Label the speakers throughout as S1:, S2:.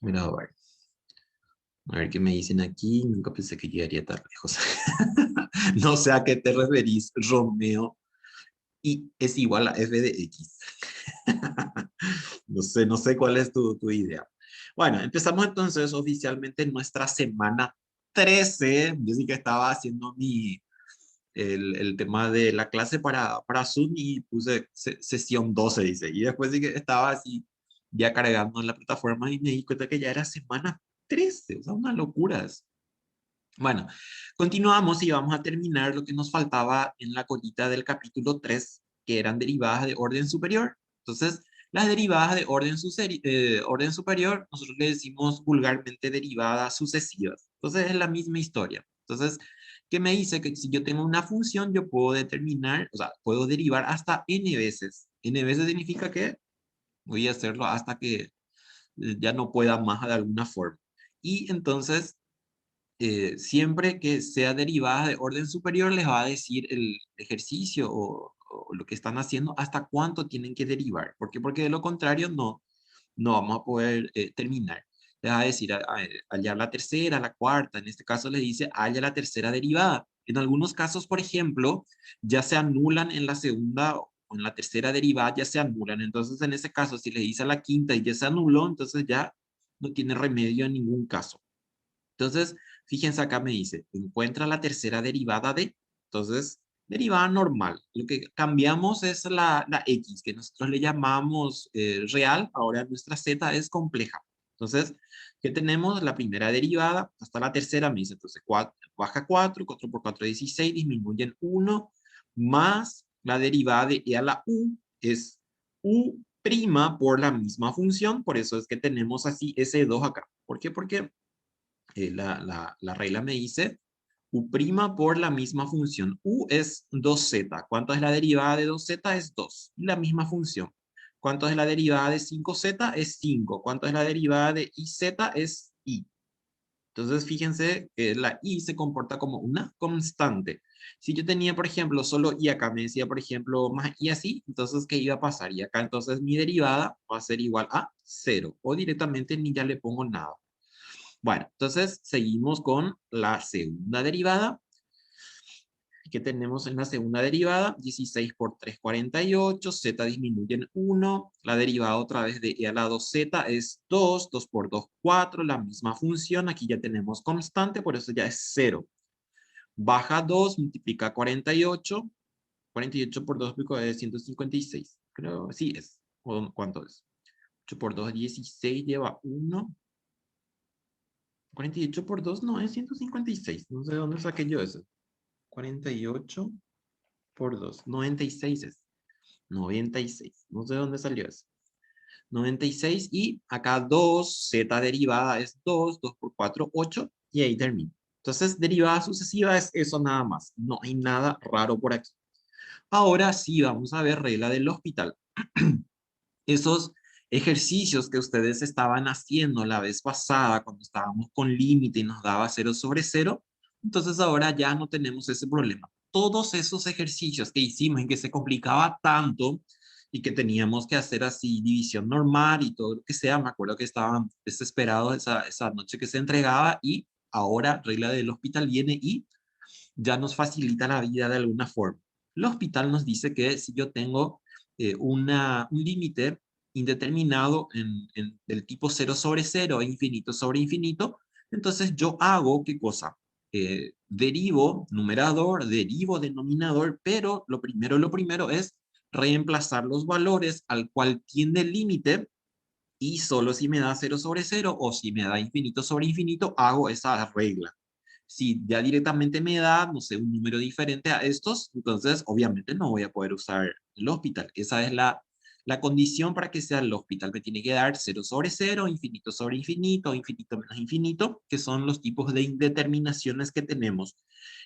S1: Mira, a ver qué me dicen aquí. Nunca pensé que llegaría tan lejos. No sé a qué te referís, Romeo. Y es igual a f de x. No sé cuál es tu idea. Bueno, empezamos entonces oficialmente nuestra semana 13. Yo sí que estaba haciendo el tema de la clase para Zoom y puse sesión 12, dice. Y después sí que estaba así ya cargando en la plataforma y me di cuenta que ya era semana 13. O sea, unas locuras. Bueno, continuamos y vamos a terminar lo que nos faltaba en la colita del capítulo 3, que eran derivadas de orden superior. Entonces, las derivadas de orden superior, nosotros le decimos vulgarmente derivadas sucesivas. Entonces, es la misma historia. Entonces, ¿qué me dice? Que si yo tengo una función, yo puedo determinar, o sea, puedo derivar hasta n veces. N veces significa que voy a hacerlo hasta que ya no pueda más de alguna forma. Y entonces siempre que sea derivada de orden superior, les va a decir el ejercicio o lo que están haciendo hasta cuánto tienen que derivar. ¿Por qué? Porque de lo contrario no vamos a poder terminar. Les va a decir hallar la tercera, la cuarta. En este caso les dice halla la tercera derivada. En algunos casos, por ejemplo, ya se anulan en la segunda o en la tercera derivada, ya se anulan. Entonces, en ese caso, si les dice a la quinta y ya se anuló, entonces ya no tiene remedio en ningún caso. Entonces, fíjense acá me dice, encuentra la tercera derivada de, entonces, derivada normal. Lo que cambiamos es la x, que nosotros le llamamos real, ahora nuestra z es compleja. Entonces, ¿qué tenemos? La primera derivada hasta la tercera me dice, entonces, baja 4, 4 por 4 es 16, disminuyen 1, más la derivada de e a la u, es u prima por la misma función, por eso es que tenemos así ese 2 acá. ¿Por qué? Porque la regla me dice u' por la misma función. U es 2z. ¿Cuánto es la derivada de 2z? Es 2. Y la misma función. ¿Cuánto es la derivada de 5z? Es 5. ¿Cuánto es la derivada de iz? Es i. Entonces, fíjense que la i se comporta como una constante. Si yo tenía, por ejemplo, solo i acá, me decía, por ejemplo, más i así, entonces, ¿qué iba a pasar? Y acá, entonces, mi derivada va a ser igual a 0. O directamente ni ya le pongo nada. Bueno, entonces seguimos con la segunda derivada. ¿Qué tenemos en la segunda derivada? 16 por 3, 48. Z disminuye en 1. La derivada otra vez de e a la 2z es 2. 2 por 2, 4. La misma función. Aquí ya tenemos constante, por eso ya es 0. Baja 2, multiplica 48. 48 por 2 es 156. Creo, sí es. ¿Cuánto es? 8 por 2, 16. Lleva 1. 48 por 2 no es 156. No sé de dónde saqué yo eso. 48 por 2. 96 es. 96. No sé de dónde salió eso. 96 y acá 2, z derivada es 2. 2 por 4, 8. Y ahí termina. Entonces, derivada sucesiva es eso nada más. No hay nada raro por aquí. Ahora sí vamos a ver regla del hospital. Esos ejercicios que ustedes estaban haciendo la vez pasada cuando estábamos con límite y nos daba 0/0, entonces ahora ya no tenemos ese problema. Todos esos ejercicios que hicimos en que se complicaba tanto y que teníamos que hacer así división normal y todo lo que sea, me acuerdo que estaban desesperados esa noche que se entregaba y ahora regla del hospital viene y ya nos facilita la vida de alguna forma. El hospital nos dice que si yo tengo un límite indeterminado del tipo 0/0 e infinito sobre infinito, entonces yo hago, ¿qué cosa? Derivo numerador, derivo denominador, pero lo primero es reemplazar los valores al cual tiende el límite y solo si me da 0/0 o si me da infinito sobre infinito, hago esa regla. Si ya directamente me da, no sé, un número diferente a estos, entonces obviamente no voy a poder usar el hospital. Esa es la condición para que sea el hospital. Me tiene que dar 0/0, infinito sobre infinito, infinito menos infinito, que son los tipos de indeterminaciones que tenemos.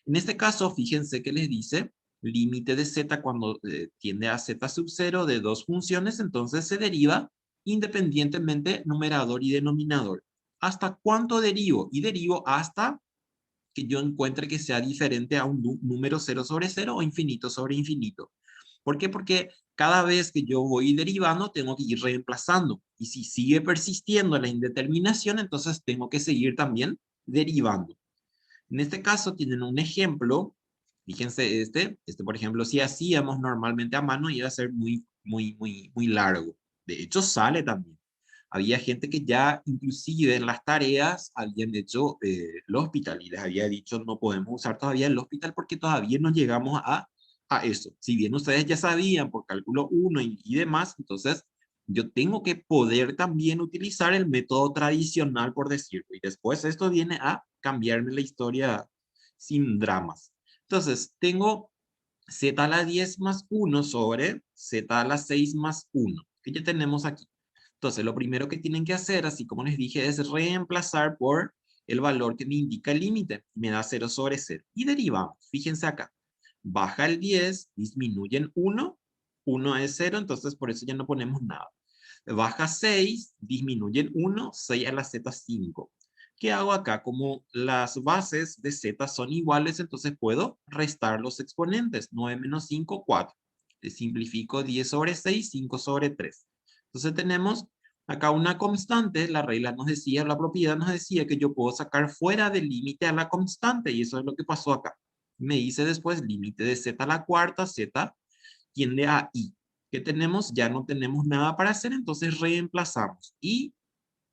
S1: En este caso, fíjense que les dice límite de z cuando tiende a z sub 0 de dos funciones, entonces se deriva independientemente numerador y denominador. ¿Hasta cuánto derivo? Y derivo hasta que yo encuentre que sea diferente a un número 0/0 o infinito sobre infinito. ¿Por qué? Porque cada vez que yo voy derivando, tengo que ir reemplazando. Y si sigue persistiendo la indeterminación, entonces tengo que seguir también derivando. En este caso tienen un ejemplo. Fíjense este por ejemplo, si hacíamos normalmente a mano, iba a ser muy largo. De hecho, sale también. Había gente que ya inclusive en las tareas habían hecho el hospital y les había dicho no podemos usar todavía el hospital porque todavía no llegamos a eso. Si bien ustedes ya sabían por cálculo 1 y demás, entonces yo tengo que poder también utilizar el método tradicional, por decirlo. Y después esto viene a cambiarme la historia sin dramas. Entonces, tengo z a la 10 más 1 sobre z a la 6 más 1, que ya tenemos aquí. Entonces, lo primero que tienen que hacer, así como les dije, es reemplazar por el valor que me indica el límite. Me da 0 sobre 0. Y derivamos. Fíjense acá. Baja el 10, disminuye en 1. 1 es 0, entonces por eso ya no ponemos nada. Baja 6, disminuye en 1, 6 a la z 5. ¿Qué hago acá? Como las bases de z son iguales, entonces puedo restar los exponentes. 9 menos 5, 4. Le simplifico 10 sobre 6, 5 sobre 3. Entonces tenemos acá una constante. La regla nos decía, la propiedad nos decía que yo puedo sacar fuera del límite a la constante. Y eso es lo que pasó acá. Me dice después límite de z a la cuarta, z tiende a i. ¿Qué tenemos? Ya no tenemos nada para hacer, entonces reemplazamos. Y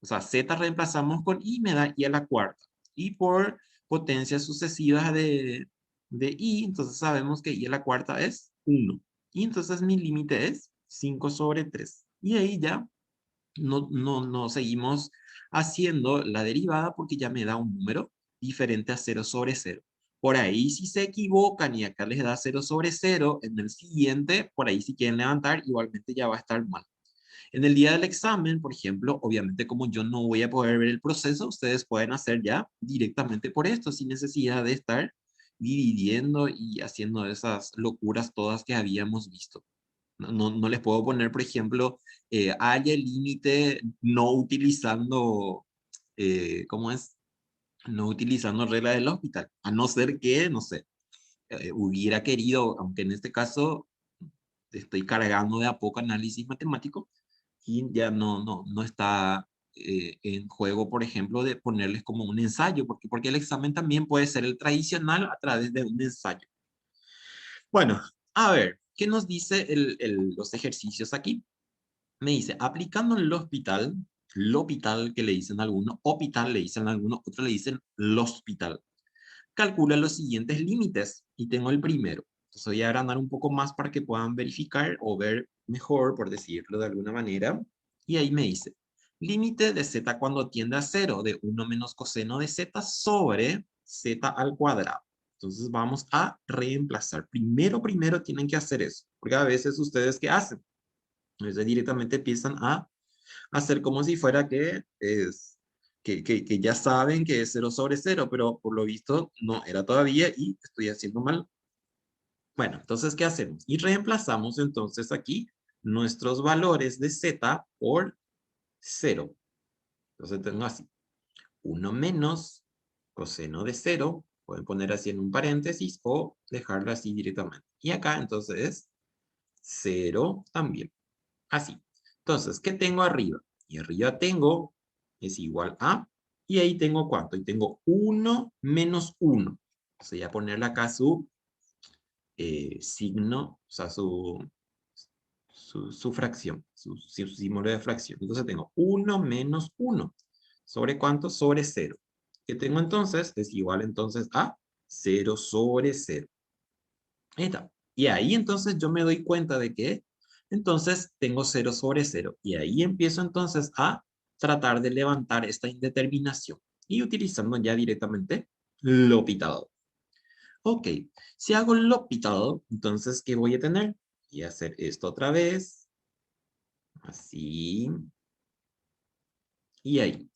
S1: o sea, z reemplazamos con i, me da i a la cuarta. Y por potencias sucesivas de i, entonces sabemos que i a la cuarta es 1. Y entonces mi límite es 5 sobre 3. Y ahí ya no seguimos haciendo la derivada porque ya me da un número diferente a 0 sobre 0. Por ahí si se equivocan y acá les da 0 sobre 0, en el siguiente, por ahí si quieren levantar, igualmente ya va a estar mal. En el día del examen, por ejemplo, obviamente como yo no voy a poder ver el proceso, ustedes pueden hacer ya directamente por esto, sin necesidad de estar dividiendo y haciendo esas locuras todas que habíamos visto. No les puedo poner, por ejemplo, haya el límite no utilizando, ¿cómo es? No utilizando regla del hospital, a no ser que, no sé, hubiera querido, aunque en este caso estoy cargando de a poco análisis matemático, y ya no está en juego, por ejemplo, de ponerles como un ensayo, porque el examen también puede ser el tradicional a través de un ensayo. Bueno, a ver, ¿qué nos dice los ejercicios aquí? Me dice, aplicando el hospital que le dicen algunos, hospital le dicen algunos, otros le dicen el hospital. Calcula los siguientes límites y tengo el primero. Entonces voy a agrandar un poco más para que puedan verificar o ver mejor, por decirlo de alguna manera. Y ahí me dice, límite de z cuando tiende a 0 de 1 menos coseno de z sobre z al cuadrado. Entonces vamos a reemplazar. Primero tienen que hacer eso, porque a veces ustedes ¿qué hacen? Entonces directamente empiezan a hacer como si fuera que que ya saben que es 0 sobre 0, pero por lo visto no era todavía y estoy haciendo mal. Bueno, entonces, ¿qué hacemos? Y reemplazamos entonces aquí nuestros valores de z por 0. Entonces tengo así, 1 menos coseno de 0, pueden poner así en un paréntesis o dejarlo así directamente. Y acá entonces es 0 también, así. Entonces, ¿qué tengo arriba? Y arriba tengo, es igual a, y ahí tengo ¿cuánto? Y tengo 1 menos 1. Entonces, voy a ponerle acá su signo, o sea, su fracción, su símbolo de fracción. Entonces, tengo 1 menos 1. ¿Sobre cuánto? Sobre 0. ¿Qué tengo entonces? Es igual entonces a 0 sobre 0. Ahí está. Y ahí entonces yo me doy cuenta de que entonces tengo 0 sobre 0. Y ahí empiezo entonces a tratar de levantar esta indeterminación. Y utilizando ya directamente lo pitado. Ok, si hago lo pitado, entonces ¿qué voy a tener? Voy a hacer esto otra vez. Así. Y ahí.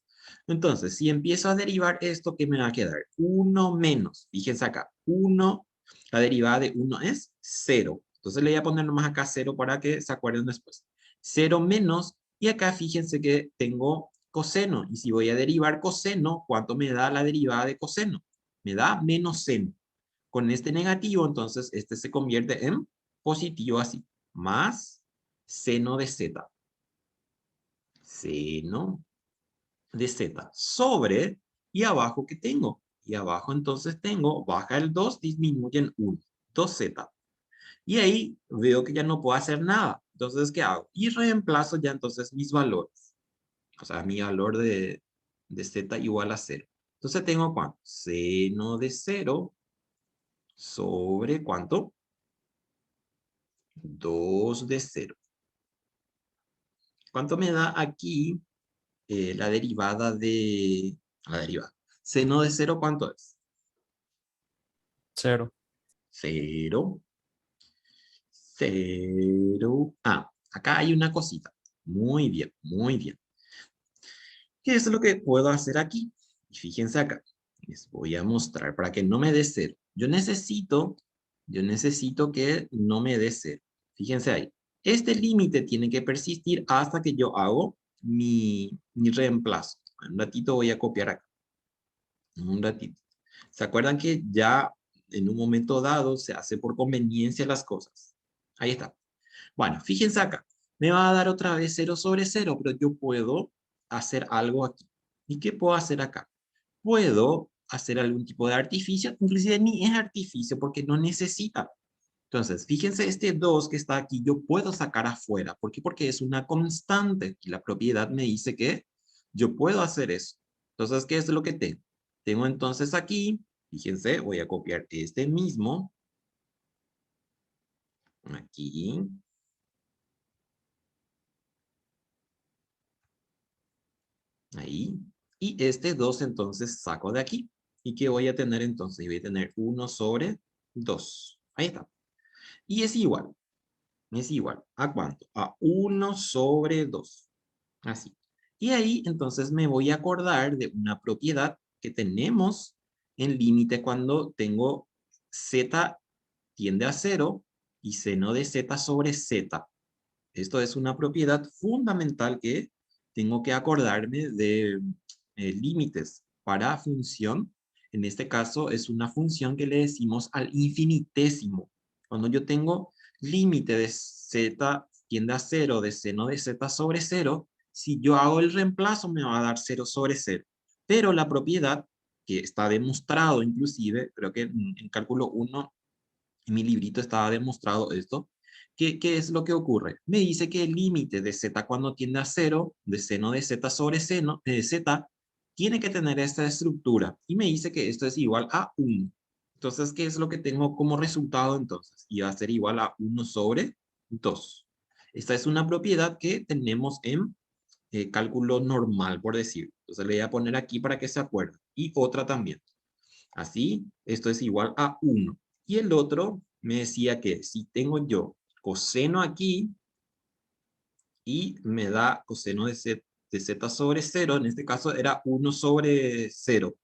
S1: Entonces, si empiezo a derivar esto, ¿qué me va a quedar? 1 menos. Fíjense acá. 1, la derivada de 1 es 0. Entonces le voy a poner nomás acá 0 para que se acuerden después. 0 menos, y acá fíjense que tengo coseno. Y si voy a derivar coseno, ¿cuánto me da la derivada de coseno? Me da menos seno. Con este negativo, entonces, este se convierte en positivo así, más seno de z. Seno de z sobre, y abajo ¿qué tengo? Y abajo entonces tengo, baja el 2, disminuye en 1, 2z. Y ahí veo que ya no puedo hacer nada. Entonces, ¿qué hago? Y reemplazo ya entonces mis valores. O sea, mi valor de z igual a 0. Entonces tengo ¿cuánto? Seno de 0 sobre ¿cuánto? 2 de 0. ¿Cuánto me da aquí la derivada de... La derivada. Seno de 0, ¿cuánto es?
S2: 0.
S1: 0. 0. Ah, acá hay una cosita. Muy bien, muy bien. ¿Qué es lo que puedo hacer aquí? Y fíjense acá. Les voy a mostrar para que no me dé 0. Yo necesito que no me dé 0. Fíjense ahí. Este límite tiene que persistir hasta que yo hago mi reemplazo. Un ratito voy a copiar acá. Un ratito. ¿Se acuerdan que ya en un momento dado se hace por conveniencia las cosas? Ahí está. Bueno, fíjense acá. Me va a dar otra vez 0 sobre 0, pero yo puedo hacer algo aquí. ¿Y qué puedo hacer acá? Puedo hacer algún tipo de artificio, inclusive ni es artificio porque no necesita. Entonces, fíjense este 2 que está aquí, yo puedo sacar afuera. ¿Por qué? Porque es una constante y la propiedad me dice que yo puedo hacer eso. Entonces, ¿qué es lo que tengo? Tengo entonces aquí, fíjense, voy a copiar este mismo, aquí, ahí, y este 2 entonces saco de aquí. ¿Y qué voy a tener entonces? Voy a tener 1 sobre 2. Ahí está. Y es igual. ¿A cuánto? A 1 sobre 2. Así. Y ahí entonces me voy a acordar de una propiedad que tenemos en límite cuando tengo z tiende a 0 y seno de z sobre z. Esto es una propiedad fundamental que tengo que acordarme de límites para función. En este caso es una función que le decimos al infinitésimo. Cuando yo tengo límite de z tiende a 0 de seno de z sobre 0, si yo hago el reemplazo me va a dar 0 sobre 0. Pero la propiedad que está demostrado inclusive, creo que en cálculo 1 en mi librito estaba demostrado esto. ¿Qué es lo que ocurre? Me dice que el límite de z cuando tiende a 0, de seno de z sobre seno de z, tiene que tener esta estructura. Y me dice que esto es igual a 1. Entonces, ¿qué es lo que tengo como resultado entonces? Y va a ser igual a 1 sobre 2. Esta es una propiedad que tenemos en cálculo normal, por decir. Entonces, le voy a poner aquí para que se acuerde. Y otra también. Así, esto es igual a 1. Y el otro me decía que si tengo yo coseno aquí y me da coseno de z sobre 0, en este caso era 1 sobre 0.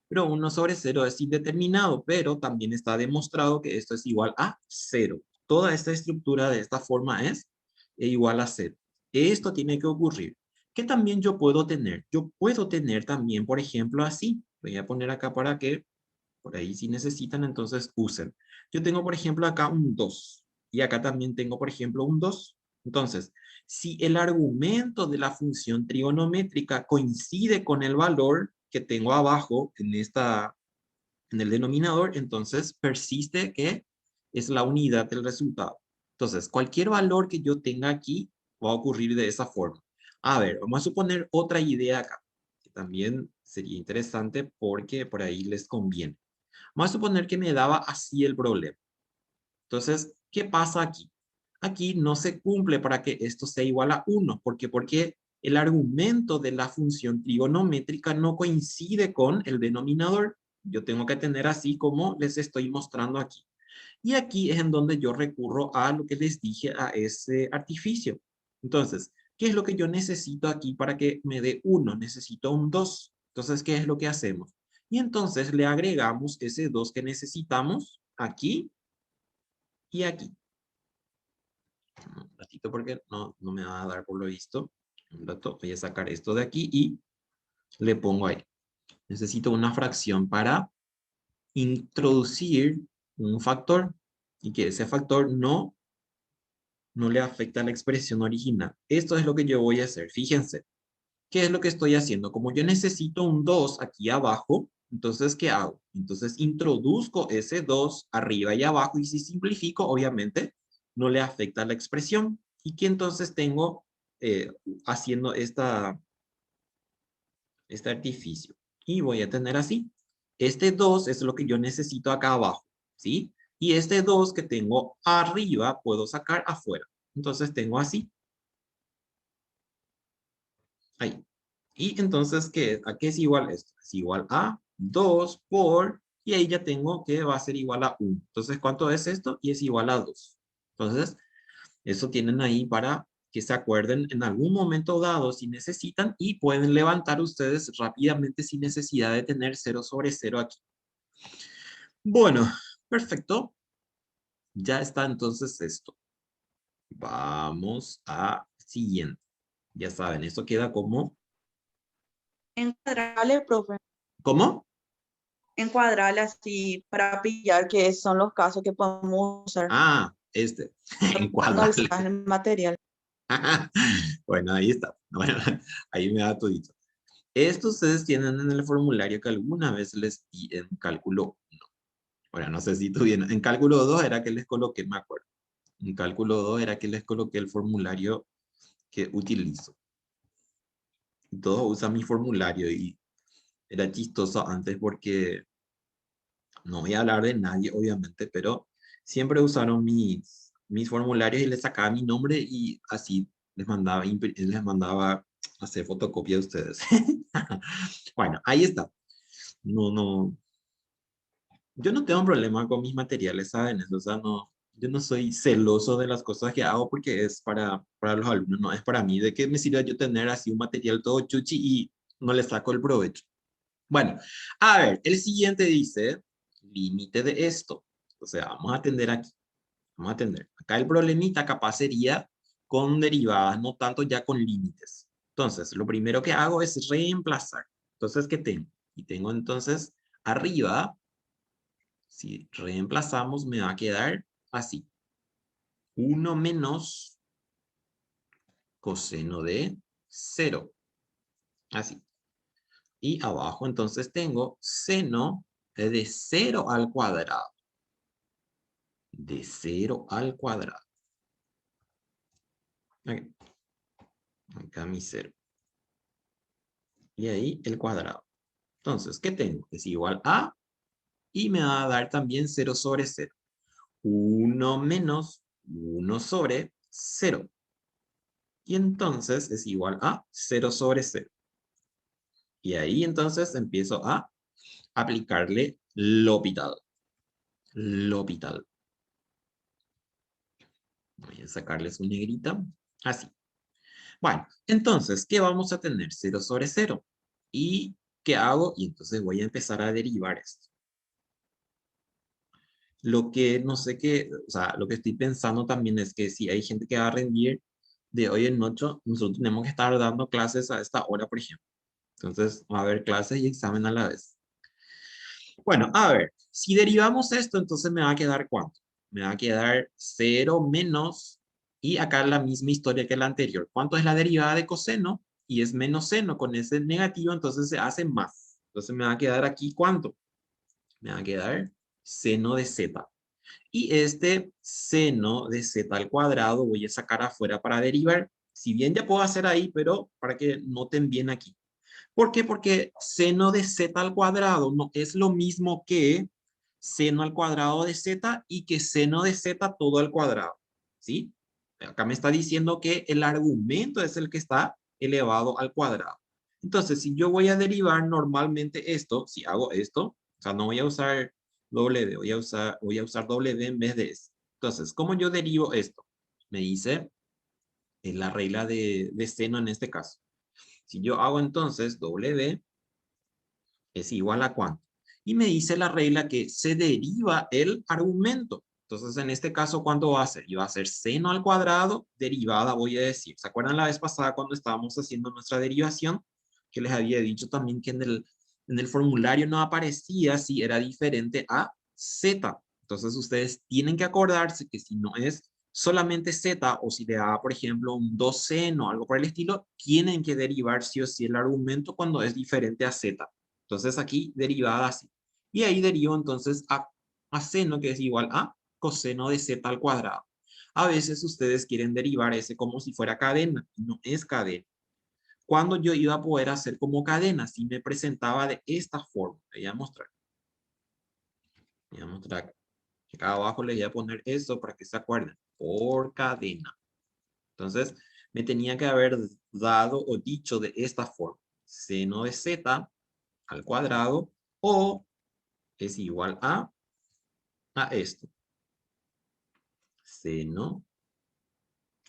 S1: Pero 1 sobre 0 es indeterminado, pero también está demostrado que esto es igual a 0. Toda esta estructura de esta forma es igual a 0. Esto tiene que ocurrir. ¿Qué también yo puedo tener? Yo puedo tener también, por ejemplo, así. Voy a poner acá para que por ahí si necesitan, entonces usen. Yo tengo, por ejemplo, acá un 2. Y acá también tengo, por ejemplo, un 2. Entonces, si el argumento de la función trigonométrica coincide con el valor que tengo abajo en el denominador, entonces persiste que es la unidad del resultado. Entonces, cualquier valor que yo tenga aquí va a ocurrir de esa forma. A ver, vamos a suponer otra idea acá, que también sería interesante porque por ahí les conviene. Vamos a suponer que me daba así el problema. Entonces, ¿qué pasa aquí? Aquí no se cumple para que esto sea igual a 1. ¿Por qué? Porque el argumento de la función trigonométrica no coincide con el denominador. Yo tengo que tener así como les estoy mostrando aquí. Y aquí es en donde yo recurro a lo que les dije, a ese artificio. Entonces, ¿qué es lo que yo necesito aquí para que me dé 1? Necesito un 2. Entonces, ¿qué es lo que hacemos? Y entonces le agregamos ese 2 que necesitamos aquí y aquí. Un ratito porque no me va a dar por lo visto. Un rato voy a sacar esto de aquí y le pongo ahí. Necesito una fracción para introducir un factor y que ese factor no no le afecta a la expresión original. Esto es lo que yo voy a hacer. Fíjense, ¿qué es lo que estoy haciendo? Como yo necesito un 2 aquí abajo, entonces, ¿qué hago? Entonces, introduzco ese 2 arriba y abajo, y si simplifico, obviamente, no le afecta a la expresión. Y que entonces tengo haciendo este artificio. Y voy a tener así. Este 2 es lo que yo necesito acá abajo, ¿sí? Y este 2 que tengo arriba, puedo sacar afuera. Entonces, tengo así. Ahí. Y entonces, ¿a qué es igual esto? Es igual a 2 por, y ahí ya tengo que va a ser igual a 1. Entonces, ¿cuánto es esto? Y es igual a 2. Entonces, eso tienen ahí para que se acuerden en algún momento dado si necesitan, y pueden levantar ustedes rápidamente sin necesidad de tener 0/0 aquí. Bueno, perfecto. Ya está entonces esto. Vamos a siguiente. Ya saben, esto queda como...
S2: Encuadrarle, profe.
S1: ¿Cómo?
S2: Encuadrarle así para pillar que son los casos que podemos usar
S1: Ah,
S2: cuando
S1: encuadrarle.
S2: alzas el material.
S1: Bueno, ahí está. Bueno, ahí me da todito. Esto ustedes tienen en el formulario que alguna vez les di en cálculo 1. Bueno, no sé si tuvieron. En cálculo 2 era que les coloqué, me acuerdo. En cálculo 2 era que les coloqué el formulario que utilizo. Y todos usan mi formulario, y era chistoso antes porque no voy a hablar de nadie, obviamente, pero siempre usaron mis formularios y les sacaba mi nombre y así les mandaba hacer fotocopia a ustedes. Bueno, ahí está. No, no, yo no tengo un problema con mis materiales, ¿saben? O sea, no, yo no soy celoso de las cosas que hago porque es para los alumnos, no es para mí. ¿De qué me sirve yo tener así un material todo chuchi y no le saco el provecho? Bueno, a ver, el siguiente dice, límite de esto. O sea, vamos a atender aquí. Vamos a atender. Acá el problemita capaz sería con derivadas, no tanto ya con límites. Entonces, lo primero que hago es reemplazar. Entonces, ¿qué tengo? Y tengo entonces arriba, si reemplazamos, me va a quedar así. 1 menos coseno de 0. Así. Y abajo entonces tengo seno de 0 al cuadrado. De 0 al cuadrado. Aquí. Acá mi 0. Y ahí el cuadrado. Entonces, ¿qué tengo? Es igual a, y me va a dar también 0/0. 1 menos 1/0. Y entonces es igual a 0/0. Y ahí entonces empiezo a aplicarle L'Hopital. L'Hopital. Voy a sacarle su negrita. Así. Bueno, entonces, ¿qué vamos a tener? 0/0. ¿Y qué hago? Y entonces voy a empezar a derivar esto. Lo que no sé qué, o sea, lo que estoy pensando también es que si hay gente que va a rendir de hoy en noche, nosotros tenemos que estar dando clases a esta hora, por ejemplo. Entonces, va a haber clases y examen a la vez. Bueno, a ver, si derivamos esto, entonces me va a quedar ¿cuánto? Me va a quedar 0 menos, y acá la misma historia que la anterior. ¿Cuánto es la derivada de coseno? Y es menos seno, con ese negativo, entonces se hace más. Entonces me va a quedar aquí ¿cuánto? Me va a quedar seno de z. Y este seno de z al cuadrado voy a sacar afuera para derivar. Si bien ya puedo hacer ahí, pero para que noten bien aquí. ¿Por qué? Porque seno de z al cuadrado no es lo mismo que seno al cuadrado de z y que seno de z todo al cuadrado. ¿Sí? Acá me está diciendo que el argumento es el que está elevado al cuadrado. Entonces, si yo voy a derivar normalmente esto, si hago esto, o sea, no voy a usar W, voy a usar W en vez de S. Entonces, ¿cómo yo derivo esto? Me dice en la regla de seno en este caso. Si yo hago entonces W es igual a cuánto. Y me dice la regla que se deriva el argumento. Entonces, en este caso, ¿cuánto va a ser? Y va a ser seno al cuadrado, derivada, voy a decir. ¿Se acuerdan la vez pasada cuando estábamos haciendo nuestra derivación? Que les había dicho también que en el formulario no aparecía si era diferente a z. Entonces, ustedes tienen que acordarse que si no es solamente z, o si le da, por ejemplo, un 2 o algo por el estilo, tienen que derivar sí o sí el argumento cuando es diferente a z. Entonces aquí derivada así. Y ahí derivo entonces a seno, que es igual a coseno de z al cuadrado. A veces ustedes quieren derivar ese como si fuera cadena, y no es cadena. Cuando yo iba a poder hacer como cadena, si me presentaba de esta forma. Voy a mostrar. Voy a mostrar. Acá abajo les voy a poner eso para que se acuerden. Por cadena. Entonces, me tenía que haber dado o dicho de esta forma. Seno de z al cuadrado o es igual a esto. Seno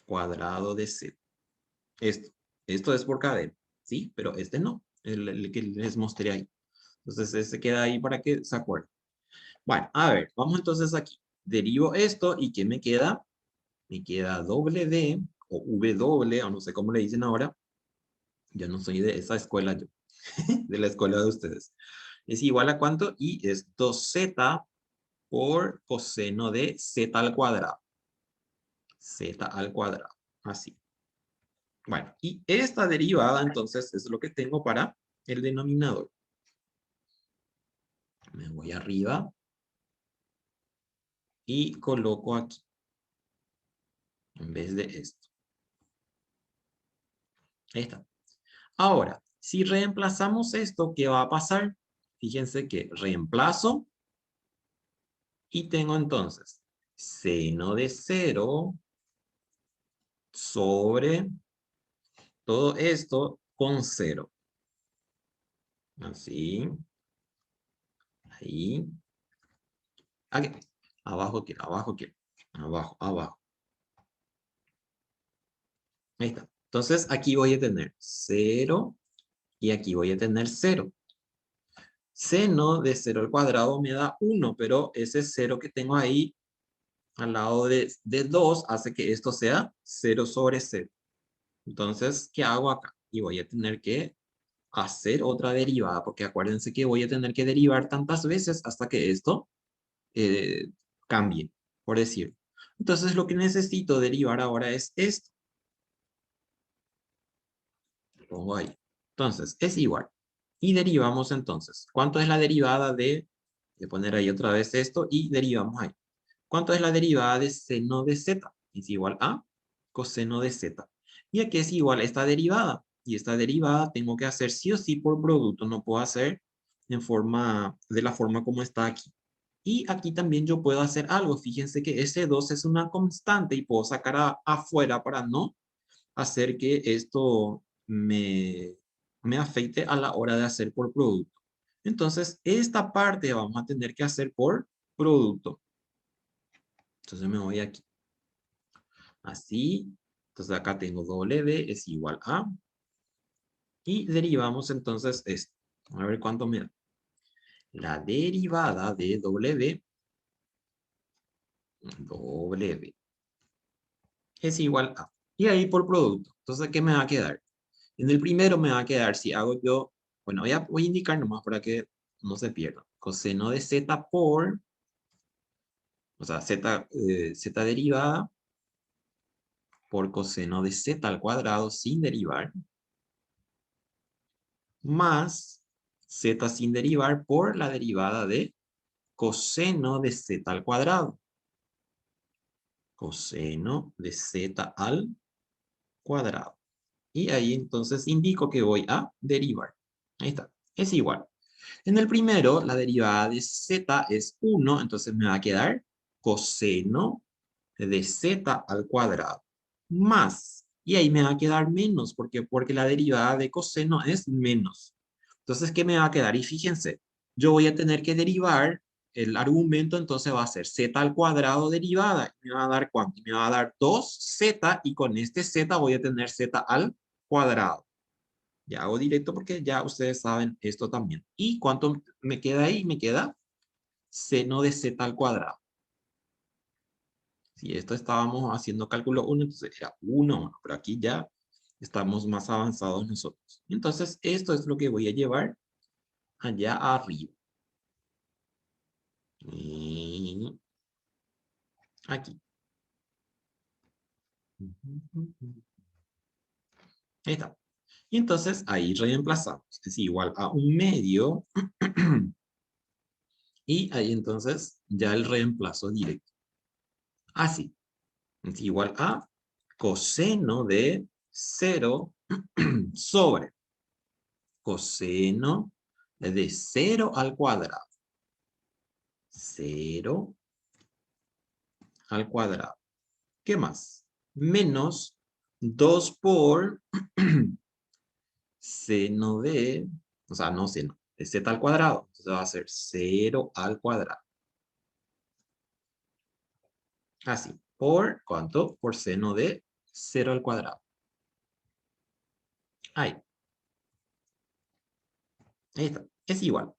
S1: cuadrado de z. Esto es por cadena, ¿sí? Pero este no, el que les mostré ahí. Entonces, este queda ahí para que se acuerden. Bueno, a ver, vamos entonces aquí. Derivo esto y ¿qué me queda? Me queda W o W, o no sé cómo le dicen ahora. Yo no soy de esa escuela, yo, de la escuela de ustedes. ¿Es igual a cuánto? Y es 2z por coseno de z al cuadrado. Z al cuadrado, así. Bueno, y esta derivada entonces es lo que tengo para el denominador. Me voy arriba y coloco aquí, en vez de esto. Ahí está. Ahora, si reemplazamos esto, ¿qué va a pasar? Fíjense que reemplazo y tengo entonces seno de 0 sobre todo esto con 0. Así, ahí, aquí, abajo quiero, abajo quiero, abajo, abajo. Ahí está. Entonces aquí voy a tener 0 y aquí voy a tener 0. Seno de 0 al cuadrado me da 1, pero ese 0 que tengo ahí al lado de 2 hace que esto sea 0 sobre 0. Entonces, ¿qué hago acá? Y voy a tener que hacer otra derivada, porque acuérdense que voy a tener que derivar tantas veces hasta que esto eh, cambie, por decir. Entonces, lo que necesito derivar ahora es esto. Lo pongo ahí. Entonces, es igual. Y derivamos entonces. ¿Cuánto es la derivada de poner ahí otra vez esto y derivamos ahí? ¿Cuánto es la derivada de seno de z? Es igual a coseno de z. Y aquí es igual a esta derivada. Y esta derivada tengo que hacer sí o sí por producto. No puedo hacer de la forma como está aquí. Y aquí también yo puedo hacer algo. Fíjense que ese 2 es una constante y puedo sacar afuera para no hacer que esto me afecte a la hora de hacer por producto. Entonces, esta parte vamos a tener que hacer por producto. Entonces me voy aquí. Así. Entonces acá tengo W es igual a. Y derivamos entonces esto. A ver cuánto me da. La derivada de W es igual a. Y ahí por producto. Entonces, ¿qué me va a quedar? En el primero me va a quedar, si hago yo, bueno, voy a indicar nomás para que no se pierda. Coseno de z por, o sea, z derivada por coseno de z al cuadrado sin derivar, más z sin derivar por la derivada de coseno de z al cuadrado. Coseno de z al cuadrado. Y ahí entonces indico que voy a derivar. Ahí está. Es igual. En el primero, la derivada de z es 1, entonces me va a quedar coseno de z al cuadrado. Más. Y ahí me va a quedar menos, porque la derivada de coseno es menos. Entonces, ¿qué me va a quedar? Y fíjense, yo voy a tener que derivar el argumento, entonces va a ser z al cuadrado derivada. ¿Me va a dar cuánto? Me va a dar 2z y con este z voy a tener z al cuadrado. Ya hago directo porque ya ustedes saben esto también. ¿Y cuánto me queda ahí? Me queda seno de z al cuadrado. Si esto estábamos haciendo cálculo 1, entonces era 1, pero aquí ya estamos más avanzados nosotros. Entonces, esto es lo que voy a llevar allá arriba. Y aquí. Ahí está. Y entonces ahí reemplazamos. Es igual a 1/2. Y ahí entonces ya el reemplazo directo. Así. Es igual a coseno de 0 sobre coseno de 0 al cuadrado. 0 al cuadrado. ¿Qué más? Menos 2 por seno de, o sea, no seno, es z al cuadrado. Entonces va a ser 0 al cuadrado. Así. ¿Por cuánto? Por seno de 0 al cuadrado. Ahí. Ahí está. Es igual.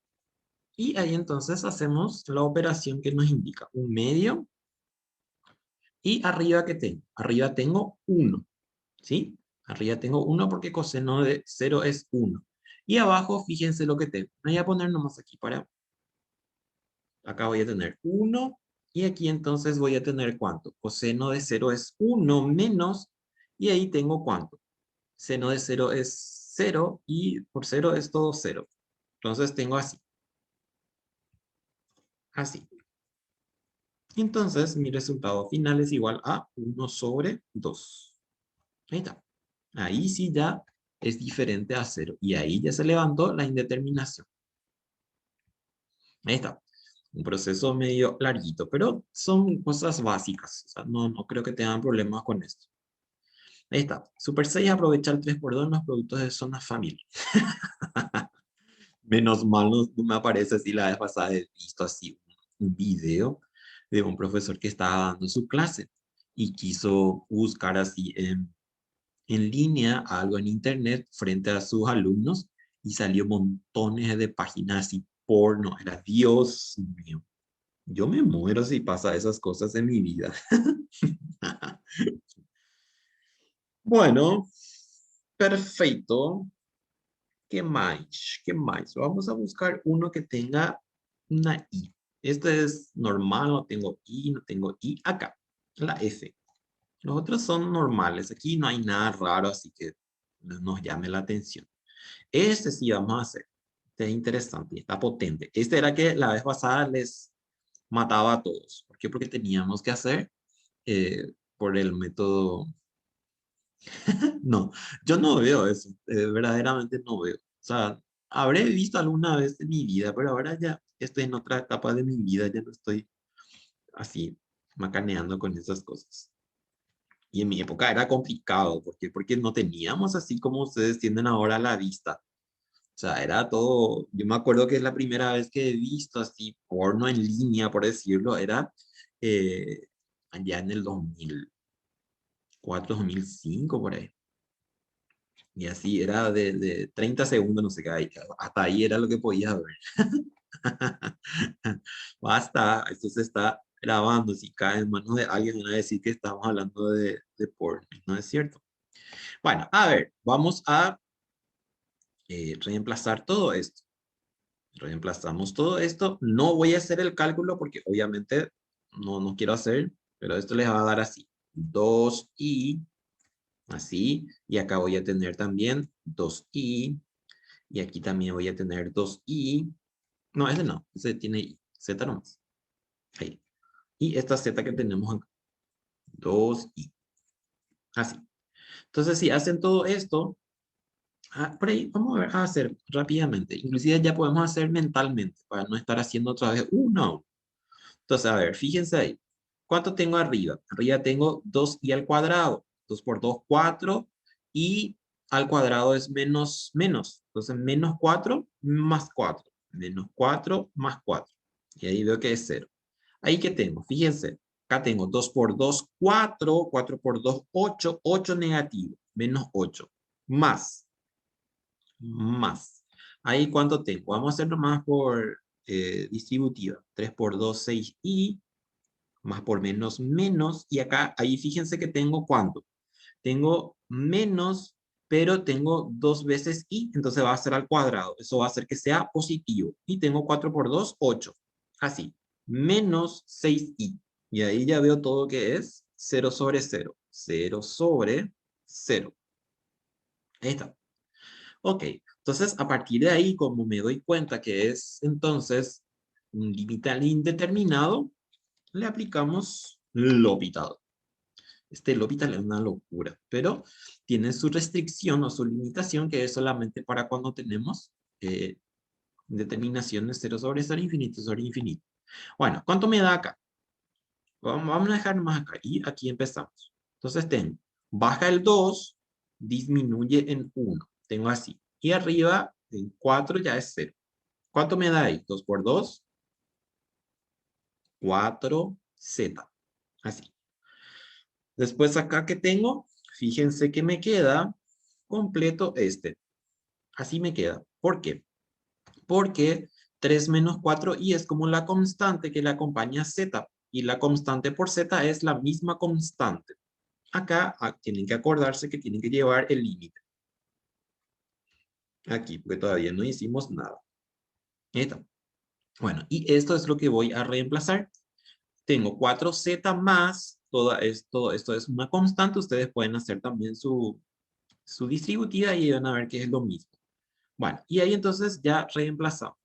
S1: Y ahí entonces hacemos la operación que nos indica 1/2. Y arriba, ¿qué tengo? Arriba tengo 1. ¿Sí? Arriba tengo 1 porque coseno de 0 es 1. Y abajo, fíjense lo que tengo. Me voy a poner nomás aquí para... Acá voy a tener 1. Y aquí entonces voy a tener ¿cuánto? Coseno de 0 es 1 menos. Y ahí tengo ¿cuánto? Seno de 0 es 0 y por 0 es todo 0. Entonces tengo así. Así. Entonces mi resultado final es igual a 1 sobre 2. Ahí está. Ahí sí ya es diferente a 0. Y ahí ya se levantó la indeterminación. Ahí está. Un proceso medio larguito, pero son cosas básicas. O sea, no creo que tengan problemas con esto. Ahí está. Super 6 aprovecha el 3x2 en los productos de zona familia. Menos mal no me aparece así la vez pasada. He visto así un video de un profesor que estaba dando su clase y quiso buscar así en línea algo en internet frente a sus alumnos y salió montones de páginas así porno. Era Dios mío. Yo me muero si pasa esas cosas en mi vida. Bueno, perfecto. ¿Qué más? ¿Qué más? Vamos a buscar uno que tenga una I. Este es normal, no tengo I, no tengo I. Acá, la F. Los otros son normales. Aquí no hay nada raro, así que nos llame la atención. Este sí vamos a hacer. Este es interesante, está potente. Este era que la vez pasada les mataba a todos. ¿Por qué? Porque teníamos que hacer por el método. No, yo no veo eso. Verdaderamente no veo. O sea, habré visto alguna vez en mi vida, pero ahora ya estoy en otra etapa de mi vida. Ya no estoy así macaneando con esas cosas. Y en mi época era complicado. ¿Por qué? Porque no teníamos así como ustedes tienen ahora a la vista. O sea, era todo, yo me acuerdo que es la primera vez que he visto así porno en línea, por decirlo, era eh, allá en el 2004, 2005, por ahí. Y así era de 30 segundos, no sé qué, hasta ahí era lo que podías ver. Basta, esto se está grabando, si cae en manos de alguien van a decir que estamos hablando de porno, ¿no es cierto? Bueno, a ver, vamos a reemplazar todo esto. Reemplazamos todo esto. No voy a hacer el cálculo porque obviamente no quiero hacer, pero esto les va a dar así. 2i, así. Y acá voy a tener también 2i. Y aquí también voy a tener 2i. No, ese no. Ese tiene i. Z nomás. Ahí. Y esta z que tenemos acá. 2i. Así. Entonces, si hacen todo esto, por ahí vamos a ver, a hacer rápidamente. Inclusive ya podemos hacer mentalmente para no estar haciendo otra vez uno. Entonces, a ver, fíjense ahí. ¿Cuánto tengo arriba? Arriba tengo 2i al cuadrado. 2 por 2, 4. Y al cuadrado es menos, menos. Entonces, menos 4 más 4. Menos 4 más 4. Y ahí veo que es 0. Ahí que tengo, fíjense. Acá tengo 2 por 2, 4. 4 por 2, 8. 8 negativo. Menos 8. Más. Más. Ahí cuánto tengo. Vamos a hacerlo más por distributiva. 3 por 2, 6i más por menos, menos, y acá, ahí fíjense que tengo ¿cuánto? Tengo menos, pero tengo 2 veces i, entonces va a ser al cuadrado, eso va a hacer que sea positivo, y tengo 4 por 2, 8, así, menos 6i, y ahí ya veo todo que es 0 sobre 0. 0 sobre 0. Ahí está. Ok, entonces a partir de ahí, como me doy cuenta que es entonces un límite al indeterminado, le aplicamos L'Hopital. Este L'Hopital es una locura, pero tiene su restricción o su limitación, que es solamente para cuando tenemos determinaciones 0 sobre 0, infinito sobre infinito. Bueno, ¿cuánto me da acá? Vamos a dejar más acá y aquí empezamos. Entonces tengo, baja el 2, disminuye en 1. Tengo así. Y arriba, en 4 ya es 0. ¿Cuánto me da ahí? 2 por 2, 4z. Así. Después acá que tengo, fíjense que me queda completo este. Así me queda. ¿Por qué? Porque 3 menos 4i es como la constante que le acompaña a z. Y la constante por z es la misma constante. Acá tienen que acordarse que tienen que llevar el límite. Aquí, porque todavía no hicimos nada. Ahí está. Bueno, y esto es lo que voy a reemplazar. Tengo 4z más, todo esto es una constante. Ustedes pueden hacer también su distributiva y van a ver que es lo mismo. Bueno, y ahí entonces ya reemplazamos.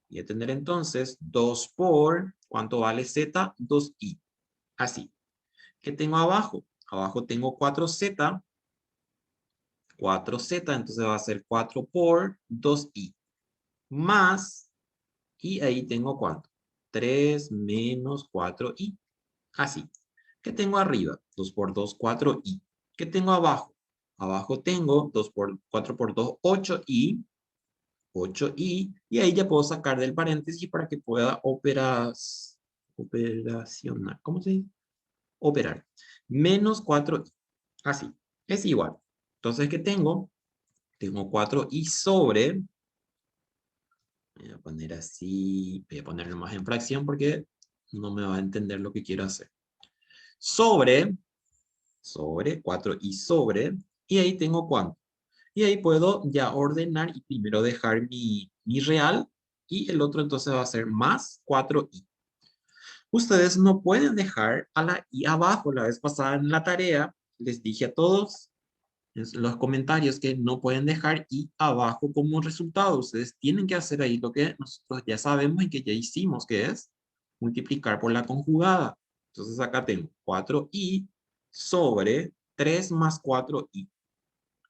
S1: Voy a tener entonces 2 por, ¿cuánto vale z? 2i. Así. ¿Qué tengo abajo? Abajo tengo 4z. 4z, entonces va a ser 4 por 2i. Más, y ahí tengo ¿cuánto? 3 menos 4i. Así. ¿Qué tengo arriba? 2 por 2, 4i. ¿Qué tengo abajo? Abajo tengo 4 por 2, 8i. 8i. Y ahí ya puedo sacar del paréntesis para que pueda operacionar. ¿Cómo se dice? Operar. Menos 4i. Así. Es igual. Entonces, ¿qué tengo? Tengo 4i sobre. Voy a poner así. Voy a ponerlo más en fracción porque no me va a entender lo que quiero hacer. Sobre 4 y sobre, y ahí tengo cuánto. Y ahí puedo ya ordenar y primero dejar mi real, y el otro entonces va a ser más 4i. Ustedes no pueden dejar a la i abajo. La vez pasada en la tarea les dije a todos en los comentarios que no pueden dejar i abajo como resultado. Ustedes tienen que hacer ahí lo que nosotros ya sabemos y que ya hicimos, que es multiplicar por la conjugada. Entonces acá tengo 4i sobre 3 más 4i.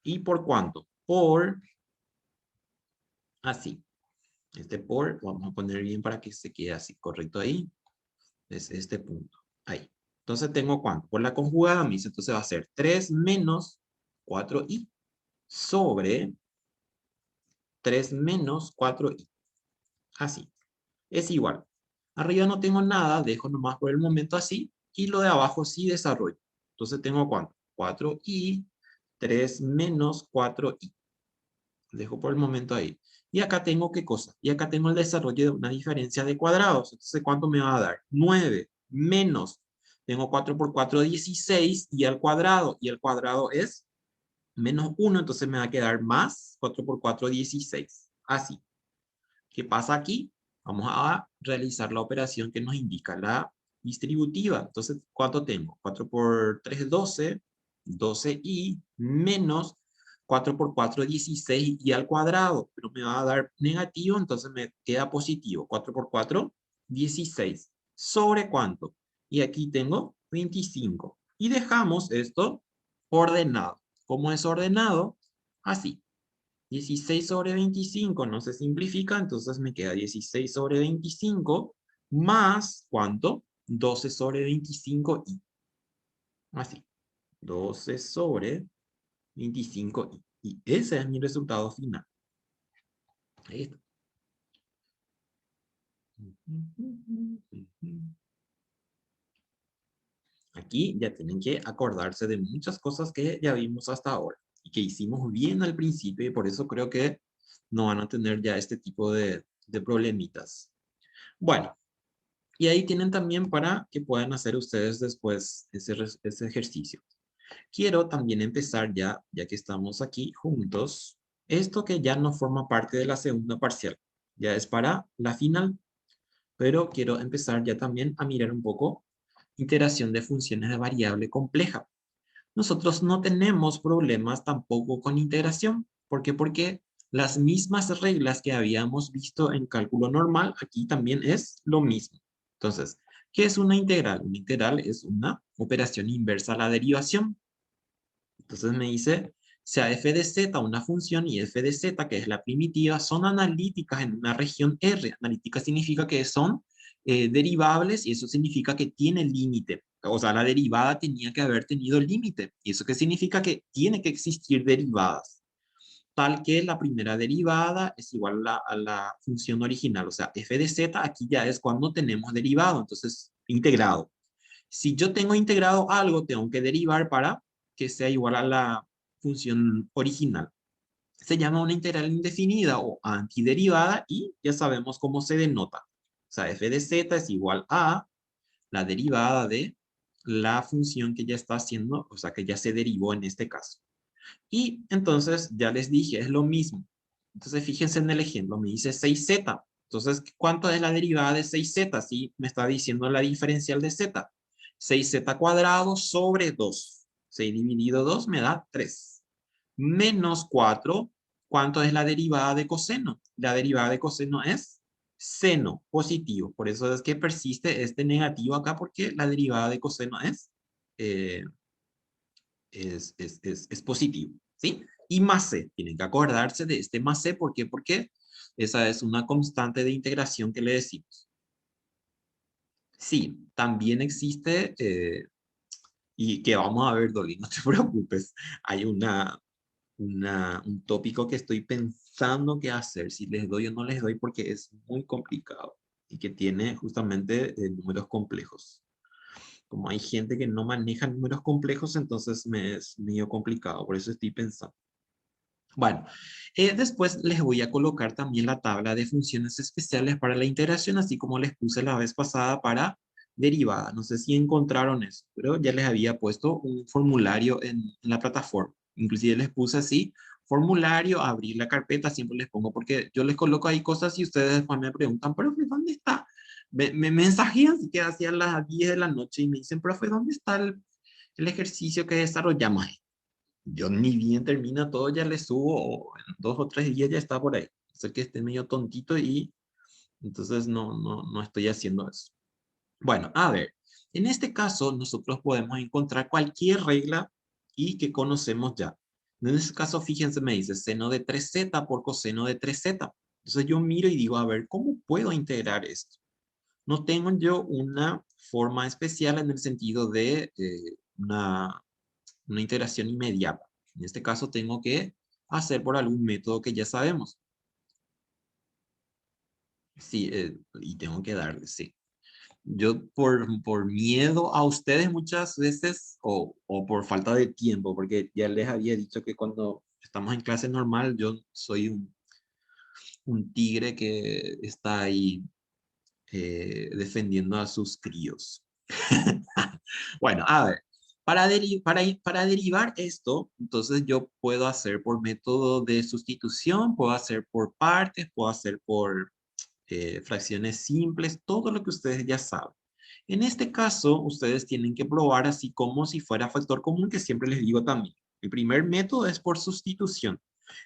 S1: ¿Y por cuánto? Por, así. Este por, vamos a poner bien para que se quede así, correcto ahí. Es este punto, ahí. Entonces tengo cuánto. Por la conjugada me dice, entonces va a ser 3 menos 4i sobre 3 menos 4i. Así. Es igual. Arriba no tengo nada, dejo nomás por el momento así. Y lo de abajo sí desarrollo. Entonces tengo cuánto. 4i, 3 menos 4i. Dejo por el momento ahí. Y acá tengo qué cosa. Y acá tengo el desarrollo de una diferencia de cuadrados. Entonces, ¿cuánto me va a dar? 9 menos. Tengo 4 por 4, 16 y al cuadrado. Y el cuadrado es menos 1. Entonces me va a quedar más 4 por 4, 16. Así. ¿Qué pasa aquí? Vamos a realizar la operación que nos indica la distributiva. Entonces, ¿cuánto tengo? 4 por 3, 12. 12i menos 4 por 4, 16 y al cuadrado. Pero me va a dar negativo, entonces me queda positivo. 4 por 4, 16. ¿Sobre cuánto? Y aquí tengo 25. Y dejamos esto ordenado. ¿Cómo es ordenado? Así. 16 sobre 25 no se simplifica, entonces me queda 16 sobre 25 más, ¿cuánto? 12 sobre 25 y así. 12 sobre 25 y ese es mi resultado final. Ahí está. Aquí ya tienen que acordarse de muchas cosas que ya vimos hasta ahora y que hicimos bien al principio y por eso creo que no van a tener ya este tipo de problemitas. Bueno, y ahí tienen también para que puedan hacer ustedes después ese ejercicio. Quiero también empezar ya que estamos aquí juntos, esto que ya no forma parte de la segunda parcial, ya es para la final, pero quiero empezar ya también a mirar un poco integración de funciones de variable compleja. Nosotros no tenemos problemas tampoco con integración. ¿Por qué? Porque las mismas reglas que habíamos visto en cálculo normal, aquí también es lo mismo. Entonces, ¿qué es una integral? Una integral es una operación inversa a la derivación. Entonces me dice, sea f de z una función y f de z, que es la primitiva, son analíticas en una región R. Analítica significa que son derivables y eso significa que tiene límite. O sea, la derivada tenía que haber tenido límite. ¿Y eso qué significa? Que tiene que existir derivadas. Tal que la primera derivada es igual a la función original. O sea, f de z aquí ya es cuando tenemos derivado. Entonces, integrado. Si yo tengo integrado algo, tengo que derivar para que sea igual a la función original. Se llama una integral indefinida o antiderivada y ya sabemos cómo se denota. O sea, f de z es igual a la derivada de la función que ya está haciendo, o sea, que ya se derivó en este caso. Y entonces, ya les dije, es lo mismo. Entonces, fíjense en el ejemplo, me dice 6z. Entonces, ¿cuánto es la derivada de 6z? Sí, me está diciendo la diferencial de z. 6z cuadrado sobre 2. 6 dividido 2 me da 3. Menos 4. ¿Cuánto es la derivada de coseno? La derivada de coseno es seno, positivo. Por eso es que persiste este negativo acá, porque la derivada de coseno eh, es positivo, ¿sí? Y más c, tienen que acordarse de este más c, ¿por qué? Porque esa es una constante de integración que le decimos. Sí, también existe, y que vamos a ver, Dolly, no te preocupes, hay un tópico que estoy pensando qué hacer, si les doy o no les doy, porque es muy complicado y que tiene justamente números complejos. Como hay gente que no maneja números complejos, entonces me es medio complicado, por eso estoy pensando. Bueno, después les voy a colocar también la tabla de funciones especiales para la integración, así como les puse la vez pasada para derivada. No sé si encontraron eso, pero ya les había puesto un formulario en la plataforma. Inclusive les puse así, formulario, abrir la carpeta, siempre les pongo, porque yo les coloco ahí cosas y ustedes después me preguntan, profe, ¿dónde está? Me mensajean si que hacia las 10 de la noche y me dicen, profe, ¿dónde está el ejercicio que desarrollamos ahí? Yo ni bien termina todo, ya le subo, o en 2 o 3 días ya está por ahí. Sé que esté medio tontito y entonces no estoy haciendo eso. Bueno, a ver, en este caso nosotros podemos encontrar cualquier regla y que conocemos ya. En este caso, fíjense, me dice seno de 3z por coseno de 3z. Entonces yo miro y digo, a ver, ¿cómo puedo integrar esto? No tengo yo una forma especial en el sentido de una integración inmediata. En este caso tengo que hacer por algún método que ya sabemos. Sí, y tengo que darle, sí. Yo por miedo a ustedes muchas veces, o por falta de tiempo, porque ya les había dicho que cuando estamos en clase normal, yo soy un tigre que está ahí defendiendo a sus críos. Bueno, a ver, para derivar esto, entonces yo puedo hacer por método de sustitución, puedo hacer por partes, puedo hacer por fracciones simples, todo lo que ustedes ya saben. En este caso, ustedes tienen que probar así como si fuera factor común, que siempre les digo también. El primer método es por sustitución.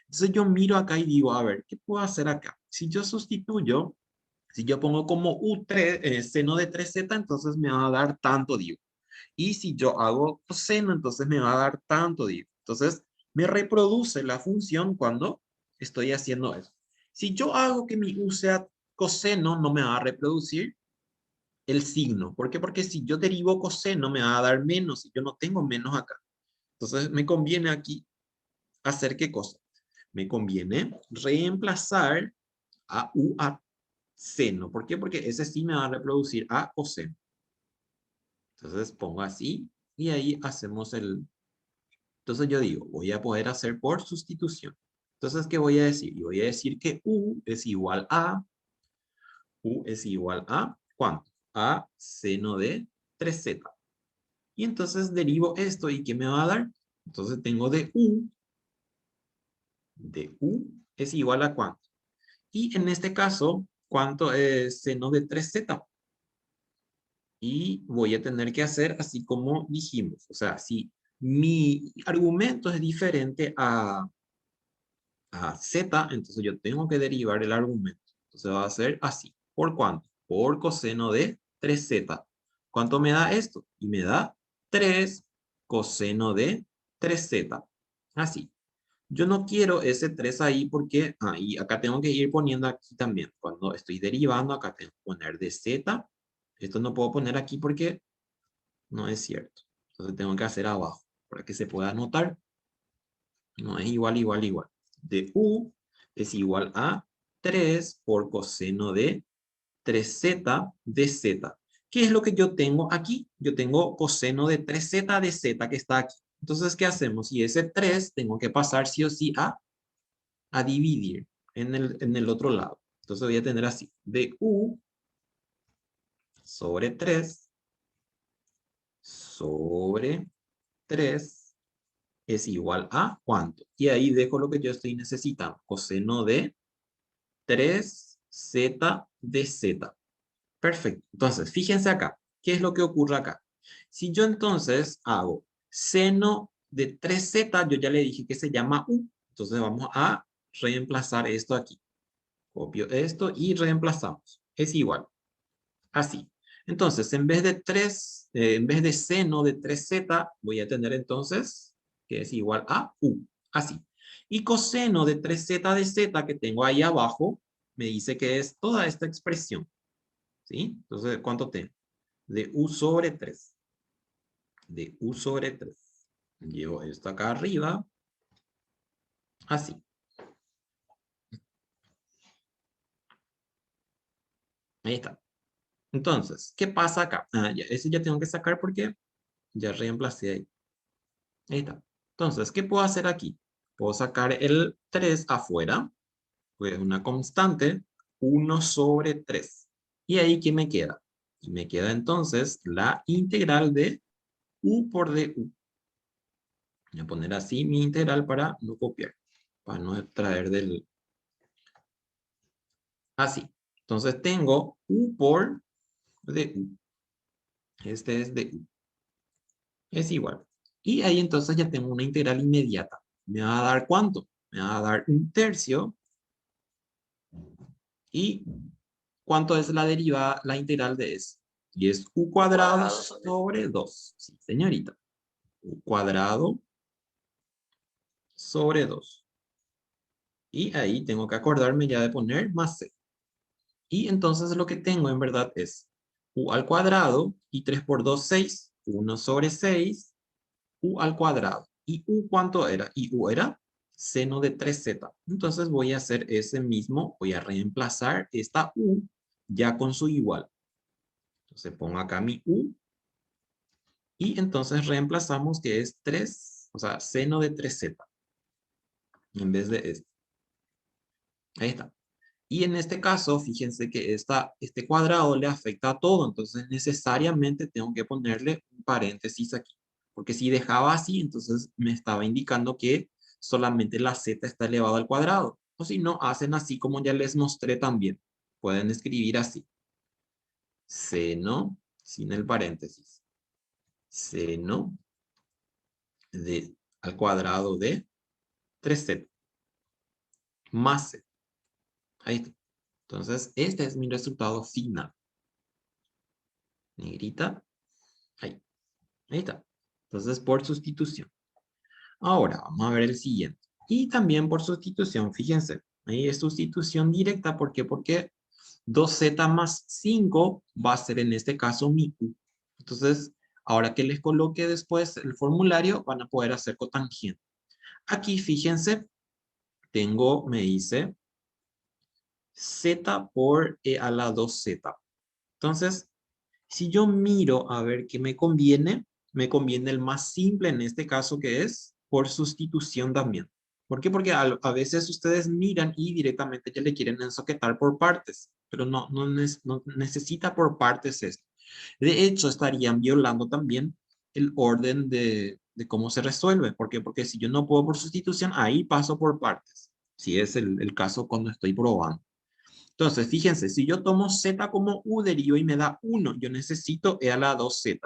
S1: Entonces yo miro acá y digo, a ver, ¿qué puedo hacer acá? Si yo sustituyo, si yo pongo como U3, seno de 3z, entonces me va a dar tanto, digo. Y si yo hago coseno, entonces me va a dar tanto, digo. Entonces, me reproduce la función cuando estoy haciendo eso. Si yo hago que mi U sea coseno, no me va a reproducir el signo. ¿Por qué? Porque si yo derivo coseno, me va a dar menos y yo no tengo menos acá. Entonces, me conviene aquí hacer qué cosa. Me conviene reemplazar a U a seno. ¿Por qué? Porque ese sí me va a reproducir a coseno. Entonces pongo así y ahí hacemos el... Entonces yo digo, voy a poder hacer por sustitución. Entonces, ¿qué voy a decir? Y voy a decir que U es igual a, ¿cuánto? A seno de 3z. Y entonces derivo esto y ¿qué me va a dar? Entonces tengo de U es igual a ¿cuánto? Y en este caso, ¿cuánto es seno de 3z? Y voy a tener que hacer así como dijimos. O sea, si mi argumento es diferente a z, entonces yo tengo que derivar el argumento. Entonces va a ser así. ¿Por cuánto? Por coseno de 3z. ¿Cuánto me da esto? Y me da 3 coseno de 3z. Así. Yo no quiero ese 3 ahí porque, y acá tengo que ir poniendo aquí también. Cuando estoy derivando, acá tengo que poner de z. Esto no puedo poner aquí porque no es cierto. Entonces tengo que hacer abajo para que se pueda notar. No es igual, igual, igual. De u es igual a 3 por coseno de 3z de z. ¿Qué es lo que yo tengo aquí? Yo tengo coseno de 3z de z que está aquí. Entonces, ¿qué hacemos? Y ese 3 tengo que pasar sí o sí a dividir en el otro lado. Entonces voy a tener así. De u sobre 3 sobre 3 es igual a ¿cuánto? Y ahí dejo lo que yo estoy necesitando. Coseno de 3z de z. Perfecto. Entonces, fíjense acá. ¿Qué es lo que ocurre acá? Si yo entonces hago seno de 3z, yo ya le dije que se llama u. Entonces vamos a reemplazar esto aquí. Copio esto y reemplazamos. Es igual. Así. Entonces, en vez de 3, en vez de seno de 3z, voy a tener entonces que es igual a u. Así. Y coseno de 3z de z que tengo ahí abajo, me dice que es toda esta expresión. ¿Sí? Entonces, ¿cuánto tengo? De u sobre 3. De u sobre 3. Llevo esto acá arriba. Así. Ahí está. Entonces, ¿qué pasa acá? Ya, ese ya tengo que sacar porque ya reemplacé ahí. Ahí está. Entonces, ¿qué puedo hacer aquí? Puedo sacar el 3 afuera, pues una constante, 1 sobre 3. Y ahí, ¿qué me queda? Y me queda entonces la integral de u por du. Voy a poner así mi integral para no copiar, para no extraer del... Así. Entonces tengo u por du. Este es du. Es igual. Y ahí entonces ya tengo una integral inmediata. ¿Me va a dar cuánto? Me va a dar 1/3. ¿Y cuánto es la derivada, la integral de eso? Y es u cuadrado sobre 2. Sí, señorita. U cuadrado sobre 2. Y ahí tengo que acordarme ya de poner más c. Y entonces lo que tengo en verdad es u al cuadrado y 3 por 2, 6. 1 sobre 6, u al cuadrado. ¿Y u cuánto era? Y u era seno de 3z. Entonces voy a hacer ese mismo, voy a reemplazar esta u ya con su igual. Entonces pongo acá mi u y entonces reemplazamos que es 3, o sea, seno de 3z en vez de este. Ahí está. Y en este caso, fíjense que este cuadrado le afecta a todo, entonces necesariamente tengo que ponerle un paréntesis aquí. Porque si dejaba así, entonces me estaba indicando que solamente la z está elevado al cuadrado. O si no, hacen así como ya les mostré también. Pueden escribir así. Seno, sin el paréntesis. Seno de, al cuadrado de 3z más z. Ahí está. Entonces, este es mi resultado final. Negrita. Ahí. Ahí está. Entonces, por sustitución. Ahora, vamos a ver el siguiente. Y también por sustitución, fíjense. Ahí es sustitución directa. ¿Por qué? Porque 2z más 5 va a ser en este caso mi u. Entonces, ahora que les coloque después el formulario, van a poder hacer cotangente. Aquí, fíjense, tengo, me dice, z por e a la 2z. Entonces, si yo miro a ver qué me conviene el más simple en este caso que es por sustitución también. ¿Por qué? Porque a veces ustedes miran y directamente ya le quieren ensoquetar por partes, pero no necesita por partes esto. De hecho, estarían violando también el orden de cómo se resuelve. ¿Por qué? Porque si yo no puedo por sustitución, ahí paso por partes. Si es el caso cuando estoy probando. Entonces, fíjense, si yo tomo z como u, derivo y me da 1, yo necesito e a la 2z.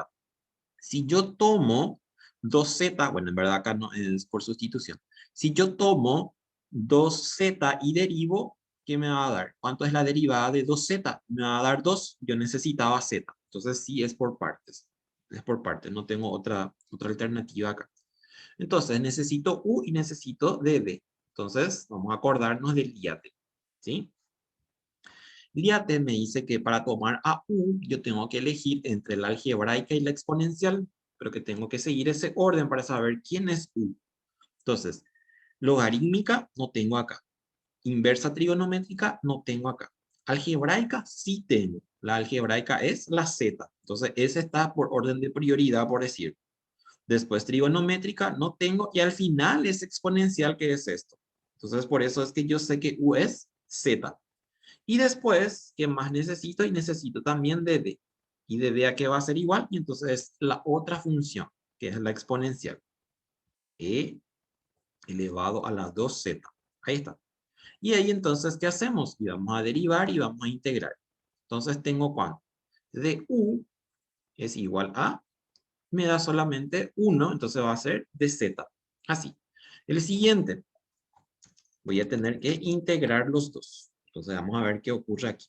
S1: Si yo tomo 2z, bueno, en verdad acá no es por sustitución. Si yo tomo 2z y derivo, ¿qué me va a dar? ¿Cuánto es la derivada de 2z? Me va a dar 2, yo necesitaba z. Entonces sí es por partes. Es por partes, no tengo otra alternativa acá. Entonces necesito u y necesito db. Entonces vamos a acordarnos del IATE, ¿sí? IATE me dice que para tomar a u, yo tengo que elegir entre la algebraica y la exponencial, pero que tengo que seguir ese orden para saber quién es u. Entonces, logarítmica no tengo acá. Inversa trigonométrica no tengo acá. Algebraica sí tengo. La algebraica es la z. Entonces, ese está por orden de prioridad, por decir. Después trigonométrica no tengo. Y al final es exponencial, que es esto. Entonces, por eso es que yo sé que u es z. Y después, ¿qué más necesito? Y necesito también db. Y db a qué va a ser igual. Y entonces es la otra función, que es la exponencial. E elevado a la 2z. Ahí está. Y ahí entonces, ¿qué hacemos? Y vamos a derivar y vamos a integrar. Entonces tengo cuánto. De u es igual a, me da solamente 1, entonces va a ser de z. Así. El siguiente, voy a tener que integrar los dos. Entonces vamos a ver qué ocurre aquí.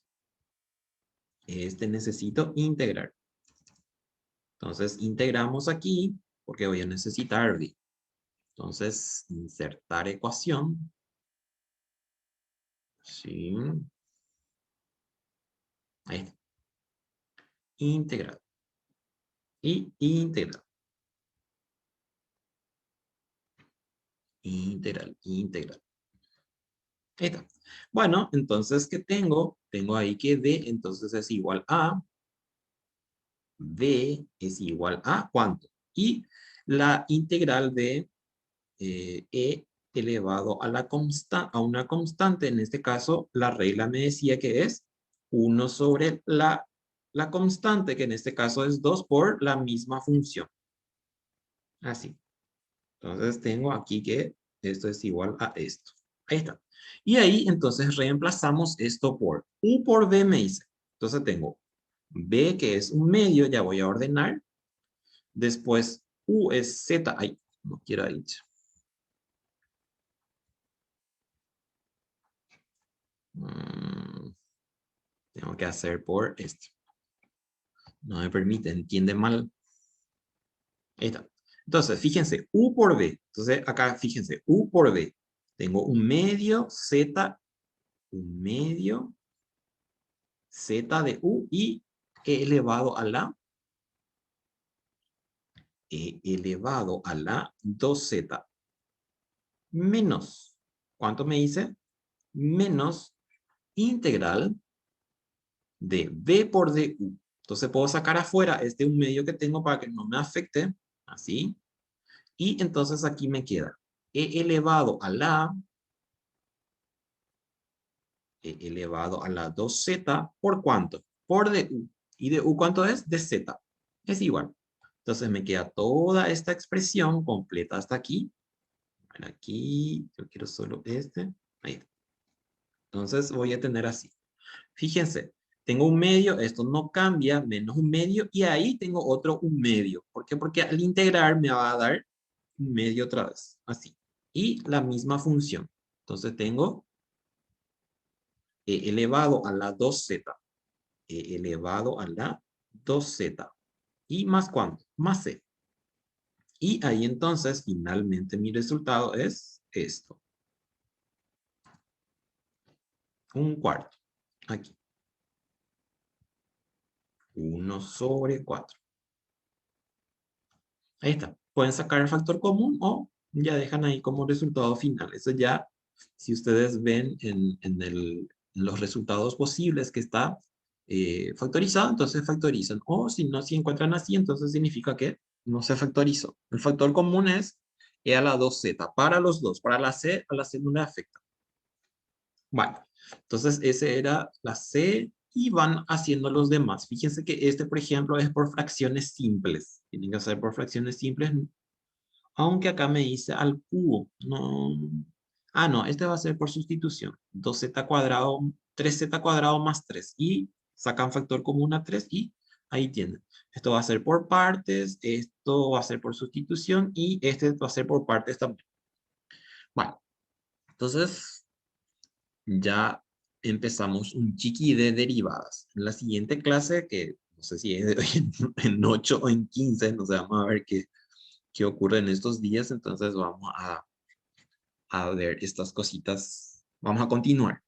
S1: Este necesito integrar. Entonces integramos aquí porque voy a necesitar b. Entonces, insertar ecuación. Sí. Ahí está. Integral. Y integral. Integral. Integral. Ahí está. Bueno, entonces, ¿qué tengo? Tengo ahí que d entonces es igual a, d es igual a, ¿cuánto? Y la integral de e elevado a, a una constante, en este caso, la regla me decía que es 1 sobre la constante, que en este caso es 2 por la misma función. Así. Entonces, tengo aquí que esto es igual a esto. Ahí está. Y ahí entonces reemplazamos esto por u por b me dice. Entonces tengo b que es un medio, ya voy a ordenar. Después u es z. Ay, no quiero ahí. Tengo que hacer por esto. No me permite, entiende mal. Ahí está. Entonces, fíjense, u por b. Entonces, acá fíjense, u por b. Tengo un medio z, un medio z de u y e elevado a la elevado a la 2z menos, ¿cuánto me dice? Menos integral de b por du. Entonces puedo sacar afuera este un medio que tengo para que no me afecte, así. Y entonces aquí me queda e elevado a la 2z, ¿por cuánto? Por du. ¿Y du cuánto es? De z. Es igual. Entonces me queda toda esta expresión completa hasta aquí. Bueno, aquí yo quiero solo este. Ahí está. Entonces voy a tener así. Fíjense, tengo un medio, esto no cambia, menos un medio, y ahí tengo otro un medio. ¿Por qué? Porque al integrar me va a dar un medio otra vez, así. Y la misma función. Entonces tengo e elevado a la 2z. E elevado a la 2z. ¿Y más cuánto? Más c. Y ahí entonces, finalmente, mi resultado es esto. Un cuarto. Aquí. 1 sobre 4. Ahí está. Pueden sacar el factor común o ya dejan ahí como resultado final. Eso ya, si ustedes ven en los resultados posibles que está factorizado, entonces factorizan. O si no, si encuentran así, entonces significa que no se factorizó. El factor común es e a la 2z para los dos. Para a la c no le afecta. Bueno, entonces ese era la C y van haciendo los demás. Fíjense que este, por ejemplo, es por fracciones simples. Tienen que hacer por fracciones simples, aunque acá me dice al cubo. No. Ah, no, este va a ser por sustitución. 2z cuadrado 3z cuadrado más 3 y sacan factor común a 3 y ahí tienen. Esto va a ser por partes, esto va a ser por sustitución y este va a ser por partes también. Bueno, entonces ya empezamos un chiqui de derivadas. En la siguiente clase, que no sé si es en 8 o en 15, no sé, vamos a ver qué ocurre en estos días, entonces vamos a ver estas cositas. Vamos a continuar.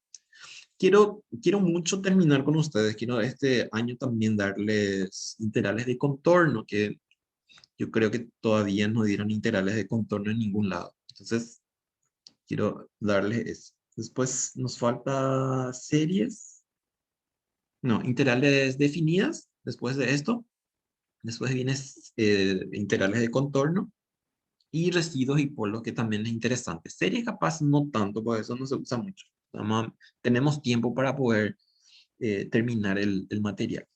S1: Quiero mucho terminar con ustedes. Quiero este año también darles integrales de contorno, que yo creo que todavía no dieron integrales de contorno en ningún lado. Entonces, quiero darles eso. Después nos falta series. No, integrales definidas. Después de esto. Después viene integrales de contorno. Y residuos y polos, que también es interesante. Series capaz no tanto, porque eso no se usa mucho. Tenemos tiempo para poder terminar el material.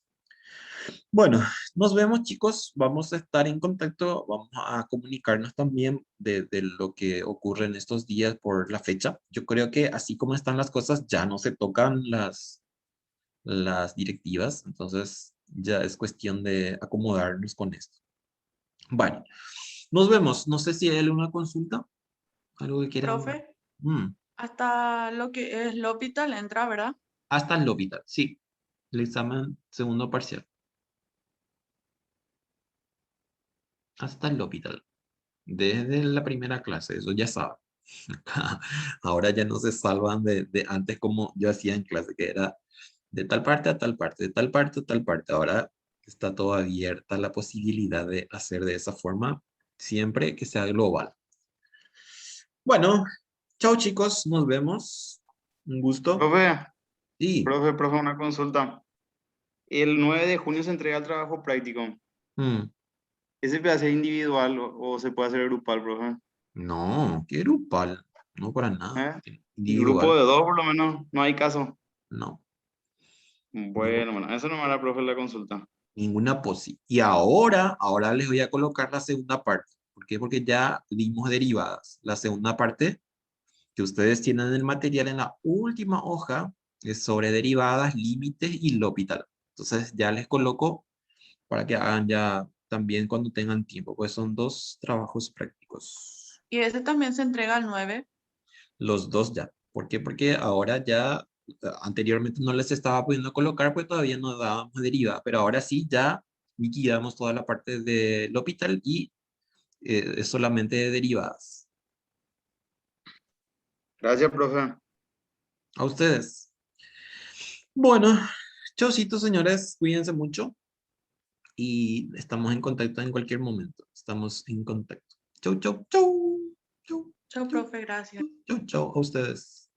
S1: Bueno, nos vemos chicos, vamos a estar en contacto, vamos a comunicarnos también de lo que ocurre en estos días por la fecha. Yo creo que así como están las cosas, ya no se tocan las directivas, entonces ya es cuestión de acomodarnos con esto. Bueno, nos vemos. No sé si hay alguna consulta, algo que quieran.
S2: Profe,
S1: Mm,
S2: hasta lo que es el hospital entra, ¿verdad?
S1: hasta el hospital, sí. El examen segundo parcial. Hasta el hospital. Desde la primera clase, eso ya saben. Ahora ya no se salvan de antes como yo hacía en clase, que era de tal parte a tal parte, de tal parte a tal parte. Ahora está todo abierta la posibilidad de hacer de esa forma, siempre que sea global. Bueno, chao chicos, nos vemos. Un gusto.
S3: Profe,
S1: Sí.
S3: profe, una consulta. El 9 de junio se entrega el trabajo práctico.
S1: Mm,
S3: ¿Ese puede ser individual o se puede hacer grupal, profe?
S1: no, qué grupal. No para nada.
S3: ¿Eh? Grupo
S1: Individual,
S3: de dos, por lo menos, no hay caso.
S1: no.
S3: Bueno, bueno, eso no me hará, profe, la consulta.
S1: Ninguna posi. Y ahora les voy a colocar la segunda parte. ¿Por qué? Porque ya dimos derivadas. La segunda parte que ustedes tienen en el material en la última hoja es sobre derivadas, límites y L'Hopital. Entonces ya les coloco para que hagan ya también cuando tengan tiempo, pues son dos trabajos prácticos.
S2: Y ese también se entrega al 9.
S1: Los dos ya. ¿Por qué? Porque ahora ya, anteriormente no les estaba pudiendo colocar, pues todavía no dábamos deriva, pero ahora sí ya liquidamos toda la parte del hospital y es solamente de derivadas.
S3: Gracias, profe.
S1: A ustedes. Bueno, chaucito, señores, cuídense mucho y estamos en contacto en cualquier momento. Estamos en contacto. Chau, chau, chau. Chau,
S2: Chao,
S1: chau,
S2: profe, gracias.
S1: chau, chau. A ustedes.